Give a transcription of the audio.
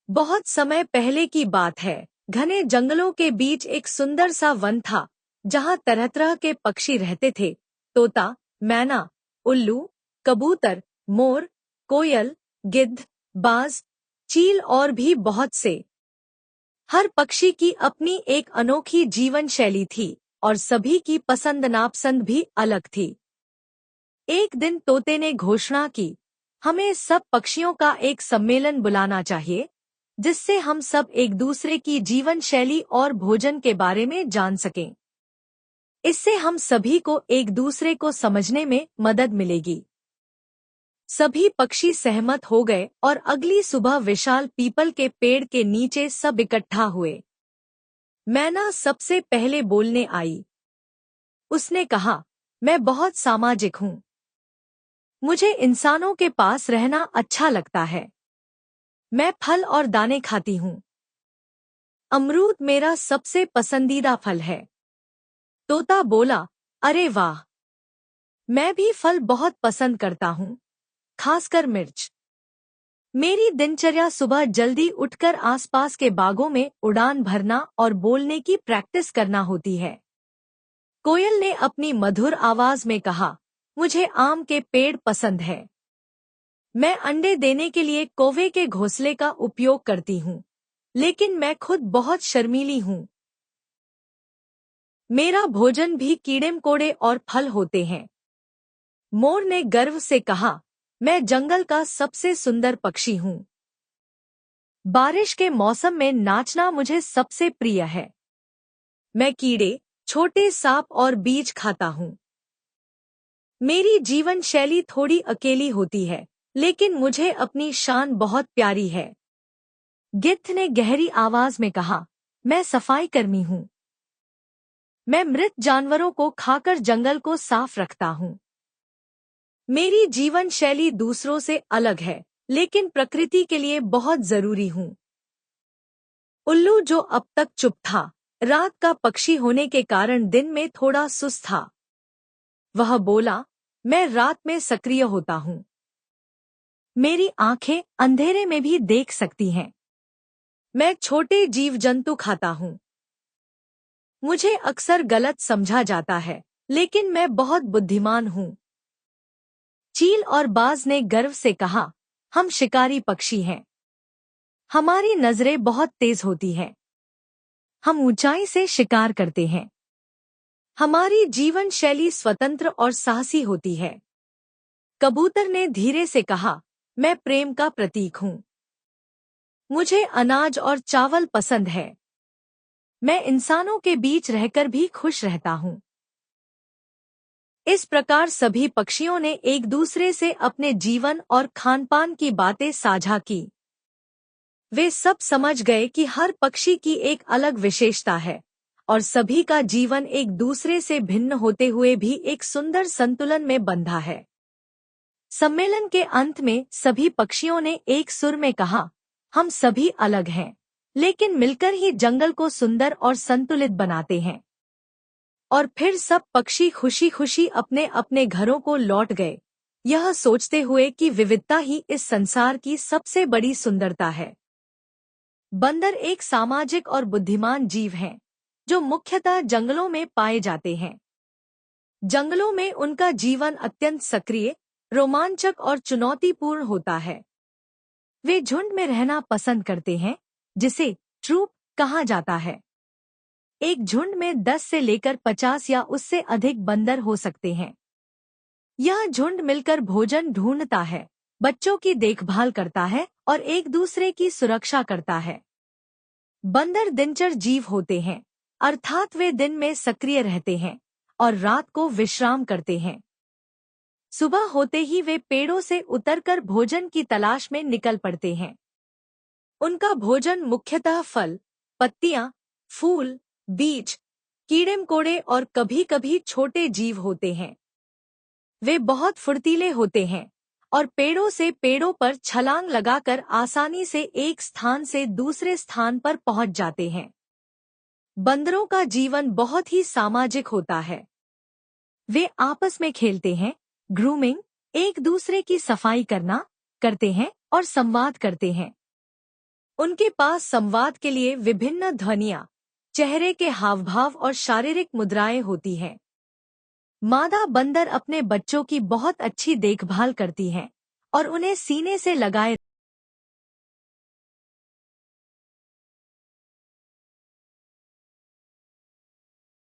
बहुत समय पहले की बात है। घने जंगलों के बीच एक सुंदर सा वन था, जहाँ तरह तरह के पक्षी रहते थे। तोता, मैना, उल्लू, कबूतर, मोर, कोयल, गिद्ध, बाज, चील और भी बहुत से। हर पक्षी की अपनी एक अनोखी जीवन शैली थी और सभी की पसंद नापसंद भी अलग थी। एक दिन तोते ने घोषणा की, हमें सब पक्षियों का एक सम्मेलन बुलाना चाहिए, जिससे हम सब एक दूसरे की जीवन शैली और भोजन के बारे में जान सकें। इससे हम सभी को एक दूसरे को समझने में मदद मिलेगी। सभी पक्षी सहमत हो गए और अगली सुबह विशाल पीपल के पेड़ के नीचे सब इकट्ठा हुए। मैना सबसे पहले बोलने आई। उसने कहा, मैं बहुत सामाजिक हूँ। मुझे इंसानों के पास रहना अच्छा लगता है। मैं फल और दाने खाती हूँ। अमरूद मेरा सबसे पसंदीदा फल है। तोता बोला, अरे वाह! मैं भी फल बहुत पसंद करता हूँ, खासकर मिर्च। मेरी दिनचर्या सुबह जल्दी उठकर आसपास के बागों में उड़ान भरना और बोलने की प्रैक्टिस करना होती है। कोयल ने अपनी मधुर आवाज में कहा, मुझे आम के पेड़ पसंद है। मैं अंडे देने के लिए कौवे के घोंसले का उपयोग करती हूँ, लेकिन मैं खुद बहुत शर्मीली हूँ। मेरा भोजन भी कीड़े मकोड़े और फल होते हैं। मोर ने गर्व से कहा, मैं जंगल का सबसे सुंदर पक्षी हूँ। बारिश के मौसम में नाचना मुझे सबसे प्रिय है। मैं कीड़े, छोटे सांप और बीज खाता हूँ। मेरी जीवन शैली थोड़ी अकेली होती है, लेकिन मुझे अपनी शान बहुत प्यारी है। गिद्ध ने गहरी आवाज में कहा, मैं सफाई कर्मी हूँ। मैं मृत जानवरों को खाकर जंगल को साफ रखता हूँ। मेरी जीवन शैली दूसरों से अलग है, लेकिन प्रकृति के लिए बहुत जरूरी हूँ। उल्लू, जो अब तक चुप था, रात का पक्षी होने के कारण दिन में थोड़ा सुस्त था। वह बोला, मैं रात में सक्रिय होता हूँ। मेरी आंखें अंधेरे में भी देख सकती हैं। मैं छोटे जीव जंतु खाता हूँ। मुझे अक्सर गलत समझा जाता है, लेकिन मैं बहुत बुद्धिमान हूँ। चील और बाज ने गर्व से कहा, हम शिकारी पक्षी हैं। हमारी नजरें बहुत तेज होती हैं। हम ऊंचाई से शिकार करते हैं। हमारी जीवन शैली स्वतंत्र और साहसी होती है। कबूतर ने धीरे से कहा, मैं प्रेम का प्रतीक हूँ। मुझे अनाज और चावल पसंद है। मैं इंसानों के बीच रहकर भी खुश रहता हूँ। इस प्रकार सभी पक्षियों ने एक दूसरे से अपने जीवन और खानपान की बातें साझा की। वे सब समझ गए कि हर पक्षी की एक अलग विशेषता है और सभी का जीवन एक दूसरे से भिन्न होते हुए भी एक सुंदर संतुलन में बंधा है। सम्मेलन के अंत में सभी पक्षियों ने एक सुर में कहा, हम सभी अलग हैं, लेकिन मिलकर ही जंगल को सुंदर और संतुलित बनाते हैं। और फिर सब पक्षी खुशी खुशी अपने अपने घरों को लौट गए, यह सोचते हुए कि विविधता ही इस संसार की सबसे बड़ी सुंदरता है। बंदर एक सामाजिक और बुद्धिमान जीव हैं, जो मुख्यतः जंगलों में पाए जाते हैं। जंगलों में उनका जीवन अत्यंत सक्रिय, रोमांचक और चुनौतीपूर्ण होता है। वे झुंड में रहना पसंद करते हैं, जिसे ट्रूप कहा जाता है। एक झुंड में 10 से लेकर 50 या उससे अधिक बंदर हो सकते हैं। यह झुंड मिलकर भोजन ढूंढता है, बच्चों की देखभाल करता है और एक दूसरे की सुरक्षा करता है। बंदर दिनचर जीव होते हैं, अर्थात वे दिन में सक्रिय रहते हैं और रात को विश्राम करते हैं। सुबह होते ही वे पेड़ों से उतरकर भोजन की तलाश में निकल पड़ते हैं। उनका भोजन मुख्यतः फल, पत्तियां, फूल, बीज, कीड़े मकोड़े और कभी-कभी छोटे जीव होते हैं। वे बहुत फुर्तीले होते हैं और पेड़ों से पेड़ों पर छलांग लगाकर आसानी से एक स्थान से दूसरे स्थान पर पहुंच जाते हैं। बंदरों का जीवन बहुत ही सामाजिक होता है। वे आपस में खेलते हैं, ग्रूमिंग, एक दूसरे की सफाई करते हैं और संवाद करते हैं। उनके पास संवाद के लिए विभिन्न ध्वनियाँ, चेहरे के हावभाव और शारीरिक मुद्राएं होती हैं। मादा बंदर अपने बच्चों की बहुत अच्छी देखभाल करती हैं और उन्हें सीने से लगाए